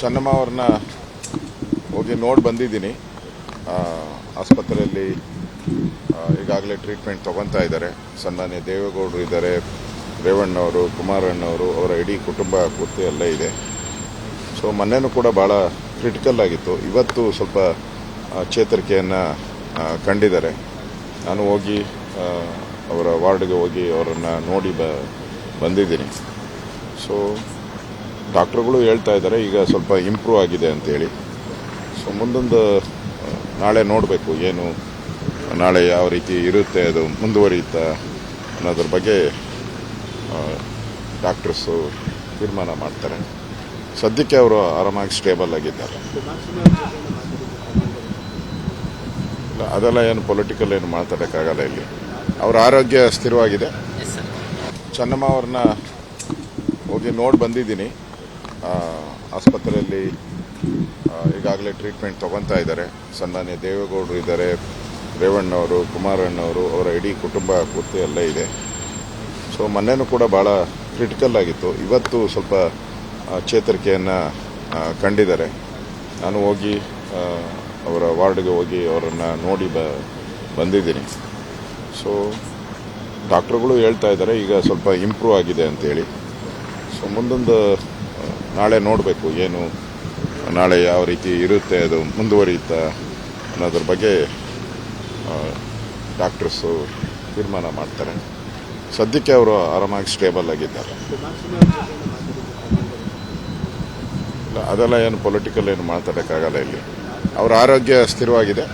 ಚನ್ನಮ್ಮ ಅವ್ರನ್ನ ಹೋಗಿ ನೋಡಿ ಬಂದಿದ್ದೀನಿ. ಆಸ್ಪತ್ರೆಯಲ್ಲಿ ಈಗಾಗಲೇ ಟ್ರೀಟ್ಮೆಂಟ್ ತಗೊತಾ ಇದ್ದಾರೆ. ಸನ್ಮಾನ್ಯ ದೇವೇಗೌಡರು ಇದ್ದಾರೆ, ರೇವಣ್ಣವರು, ಕುಮಾರಣ್ಣವರು, ಅವರ ಇಡೀ ಕುಟುಂಬ ಪೂರ್ತಿ ಅಲ್ಲೇ ಇದೆ. ಸೊ ಮೊನ್ನೆನೂ ಕೂಡ ಭಾಳ ಕ್ರಿಟಿಕಲ್ ಆಗಿತ್ತು. ಇವತ್ತು ಸ್ವಲ್ಪ ಚೇತರಿಕೆಯನ್ನು ಕಂಡಿದ್ದಾರೆ. ನಾನು ಹೋಗಿ ಅವರ ವಾರ್ಡ್ಗೆ ಹೋಗಿ ಅವರನ್ನು ನೋಡಿ ಬಂದಿದ್ದೀನಿ. ಸೊ ಡಾಕ್ಟ್ರುಗಳು ಹೇಳ್ತಾ ಇದ್ದಾರೆ ಈಗ ಸ್ವಲ್ಪ ಇಂಪ್ರೂವ್ ಆಗಿದೆ ಅಂತೇಳಿ. ಸೊ ಮುಂದೊಂದು ನಾಳೆ ನೋಡಬೇಕು ಏನು ನಾಳೆ ಯಾವ ರೀತಿ ಇರುತ್ತೆ, ಅದು ಮುಂದುವರಿಯುತ್ತಾ ಅನ್ನೋದ್ರ ಬಗ್ಗೆ ಡಾಕ್ಟರ್ಸು ತೀರ್ಮಾನ ಮಾಡ್ತಾರೆ. ಸದ್ಯಕ್ಕೆ ಅವರು ಆರಾಮಾಗಿ ಸ್ಟೇಬಲ್ ಆಗಿದ್ದಾರೆ. ಇಲ್ಲ ಅದೆಲ್ಲ ಏನು ಪೊಲಿಟಿಕಲ್ ಏನು ಮಾತಾಡೋಕ್ಕಾಗಲ್ಲ. ಇಲ್ಲಿ ಅವರ ಆರೋಗ್ಯ ಸ್ಥಿರವಾಗಿದೆ. ಚನ್ನಮ್ಮ ಅವ್ರನ್ನ ಹೋಗಿ ನೋಡಿ ಬಂದಿದ್ದೀನಿ. ಆಸ್ಪತ್ರೆಯಲ್ಲಿ ಈಗಾಗಲೇ ಟ್ರೀಟ್ಮೆಂಟ್ ತಗೊತಾ ಇದ್ದಾರೆ. ಸನ್ಮಾನ್ಯ ದೇವೇಗೌಡರು ಇದ್ದಾರೆ, ರೇವಣ್ಣವರು, ಕುಮಾರಣ್ಣವರು, ಅವರ ಇಡೀ ಕುಟುಂಬ ಪೂರ್ತಿ ಅಲ್ಲೇ ಇದೆ. ಸೊ ಮೊನ್ನೆನೂ ಕೂಡ ಭಾಳ ಕ್ರಿಟಿಕಲ್ ಆಗಿತ್ತು. ಇವತ್ತು ಸ್ವಲ್ಪ ಚೇತರಿಕೆಯನ್ನು ಕಂಡಿದ್ದಾರೆ. ನಾನು ಹೋಗಿ ಅವರ ವಾರ್ಡ್ಗೆ ಹೋಗಿ ಅವರನ್ನು ನೋಡಿ ಬಂದಿದ್ದೀನಿ. ಸೊ ಡಾಕ್ಟ್ರುಗಳು ಹೇಳ್ತಾ ಇದ್ದಾರೆ ಈಗ ಸ್ವಲ್ಪ ಇಂಪ್ರೂವ್ ಆಗಿದೆ ಅಂತೇಳಿ. ಸೊ ಮುಂದೊಂದು ನಾಳೆ ನೋಡಬೇಕು ಏನು ನಾಳೆ ಯಾವ ರೀತಿ ಇರುತ್ತೆ, ಅದು ಮುಂದುವರಿಯುತ್ತಾ ಅನ್ನೋದ್ರ ಬಗ್ಗೆ ಡಾಕ್ಟರ್ಸು ತೀರ್ಮಾನ ಮಾಡ್ತಾರೆ. ಸದ್ಯಕ್ಕೆ ಅವರು ಆರಾಮಾಗಿ ಸ್ಟೇಬಲ್ ಆಗಿದ್ದಾರೆ. ಇಲ್ಲ ಅದೆಲ್ಲ ಏನು ಪೊಲಿಟಿಕಲ್ ಏನು ಮಾತಾಡೋಕ್ಕಾಗಲ್ಲ. ಇಲ್ಲಿ ಅವರ ಆರೋಗ್ಯ ಸ್ಥಿರವಾಗಿದೆ.